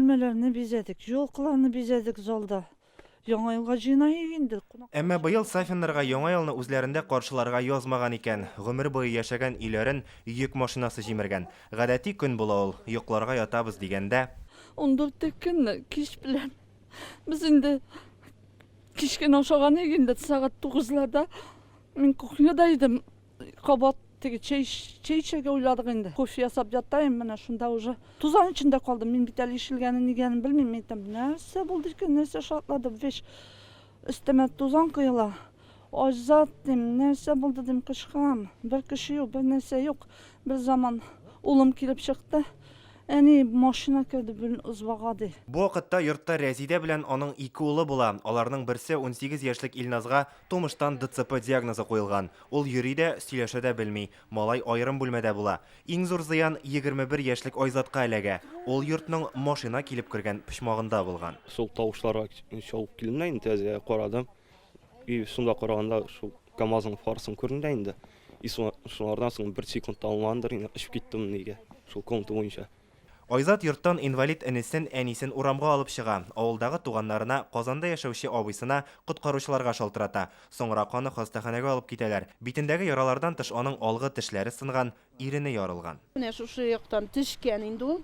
Төшемеләрне бизәдек, yolqlarını бизәдек залда. Яңа елга җыйнай инде. Әмма быел Сафиннарга яңа елны үзләрендә каршыларга язмаган икән. Гомер буе яшәгән иләрен йөк машинасы җимергән. Гадәти көн була ул. Йокларга ятабыз дигәндә, 14 көн кич белән. Без инде кичкен ашаган инде сәгать 9-ларда. Мин кухняда идем. Кабат теге чәй эчәргә уйладык инде. Кофе ясап ятайм, менә шунда уже тузан içinde калдым. Мин бит әле ишелгәнен нигәнен белмим. Әйтәм, нәрсә булды икән, нәрсә шатлады. Веш өстемә тузан коела. Азат дим, нәрсә булды дим, кышкам. Бер кеше юк, бер нәрсә юк. Бер заман улым килеп чыкты. Әни машина керде бүген узбага ди. бу вакытта йортта Рәзидә белән аның 2 улы була. Аларның берсе 18 яшьлек Илназга тумыштан ДЦП диагнозы куелган. Ул йөри дә, сөйләшә дә белми. Малай аерым бүлмәдә була. Иң зур зыян 21 яшьлек Айзатка эләгә. Ул йортның машина килеп кергән пычмагында булган. Шул тавышларга чалып килдем инде, тәзә карадым. И шунда караганда шул КамАЗның фарсын күренде инде. И шулардан соң 1 секунд алмандыр, инде ишеп киттем нигә. Шул комната буенча. Айзат йорттан инвалид энесен, әнисен урамга алып чыга. Авылдагы туганнарына, Казанда яшәүче абыйсына коткаручыларга шалтырата. Соңра аны хастаханәгә алып китәләр. Битендәге яралардан тыш аның алгы тешләре сынган, ирене ярылган. Менә шушы яктан тишкән инде ул.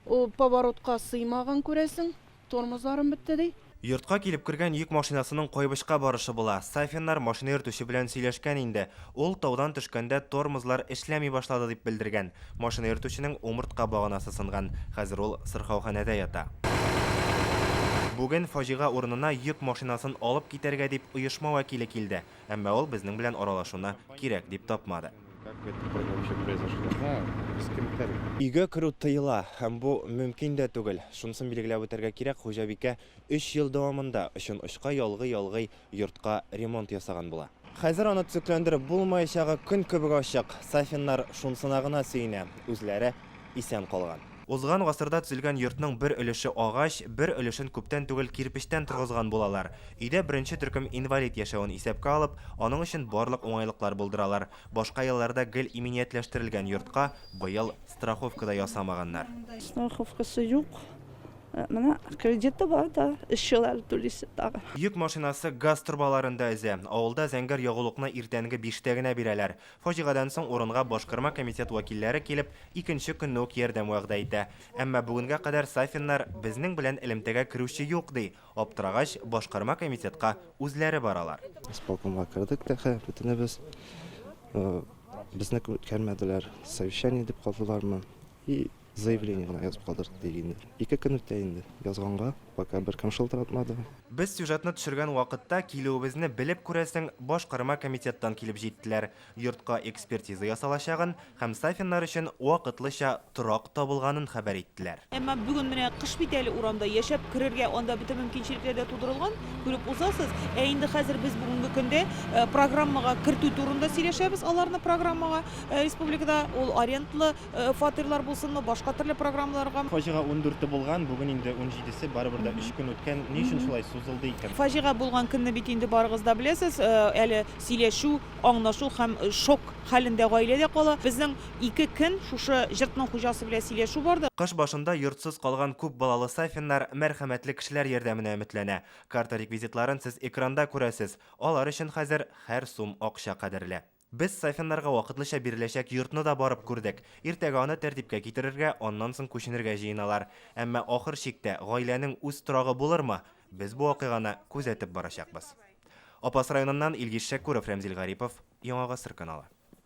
Ул поворотка сыймаган күрәсең. Тормозларым бетте ди. Йортка килеп кергән йөк машинасының кайбышка барышы була. Сафиннар машина йөртүче белән сөйләшкән инде. Ул таудан төшкәндә тормозлар эшләми башлады дип белдергән. Машина йөртүченең умыртка баганасы сынган. Хәзер ул сырхауханәдә ята. Бүген фаҗига урынына йөк машинасын алып китәргә дип оешма вәкиле килде. Әмма ул безнең белән аралашуны кирәк дип тапмады. Өйгә керү тыела, һәм бу мөмкин дә түгел. Шунысын билгеләп үтәргә кирәк, хуҗабикә 3 ел дәвамында өчен очка ялгый йортка ремонт ясаган була. Хәзер аны төзекләндереп булмаячагы көн кебек ачык. Сафиннар шунысына гына сөенә, үзләре исән калган. Узган гасырда төзелгән йортның бер өлеше агач, бер өлешен күптән түгел кирпечтән торгызган булалар. Өйдә беренче төркем инвалид яшәвен исәпкә алып, аның өчен барлык уңайлыклар булдыралар. Башка елларда гел иминиятләштерелгән йортка быел страховка да ясамаганнар. Страховкасы юк. Менә кредиты бар да, 3 ел әле түлисе тагы. Йөк машинасы газ турбаларында эзе. Авылда зәңгәр ягулыкны иртәнге 5-тә генә бирәләр. Фаҗигадан соң урынга башкарма комитет вәкилләре килеп, икенче көнне үк ярдәм вәгъдә итә. Әмма бүгенгә кадәр Сафиннар безнең белән элемтәгә керүче юк ди. Аптырагач башкарма комитетка үзләре баралар. Исполкомга кирдек тәхә, бөтенебез. Безне күрмәделәр, совещание дип калдылармы? И заявление гына язып калдырдык дигән. 2 көн үтә инде язганга, пока беркем шылтыратмады. Без сюжетны төшергән вакытта килүебезне белеп күрәсең, башкарма комитеттан килеп җиттеләр. Йортка экспертиза ясалачагын һәм Сафиннар өчен вакытлыча торак табылганын хәбәр иттеләр. Әмма бүген менә кыш бит әле урамда яшәп керергә анда бөтен мөмкинчелекләр дә тудырылган. Күреп узасыз. Инде хәзер без бүгенге көндә программага кертү турында сөйләшәбез. Аларны программага республикада ул арендлы фатирлар булсынмы, башка төрле программаларга. Фаҗига 14 булган, бүген инде 17-се, барыбер дә 3 көн үткән. Ни өчен шулай сузылды икән? Фаҗига булган көнне бит инде барыгыз да беләсез, әле сөйләшү, аңлашу һәм шок хәлендә гаиләдә кала. Безнең 2 көн шушы йортның хуҗасы белән сөйләшү барды. Кыш башында йортсыз калган күп балалы Сафиннар мәрхәмәтле кешеләр ярдәменә өметләнә. Карта реквизитларын сез экранда күрәсез. Алар өчен хәзер һәр сум акча кадерле. Без Сафиннарга вакытлыча биреләчәк йортны да барып күрдек. Иртәгә аны тәртипкә китерергә, аннан соң күченергә җыеналар. Әмма ахыр чиктә гаиләнең үз торагы булырмы? Без бу вакыйганы күзәтеп барачакбыз. Апас районыннан Илгиз Шәкүров, Рәмзил Гарипов, Яңа Гасыр каналы.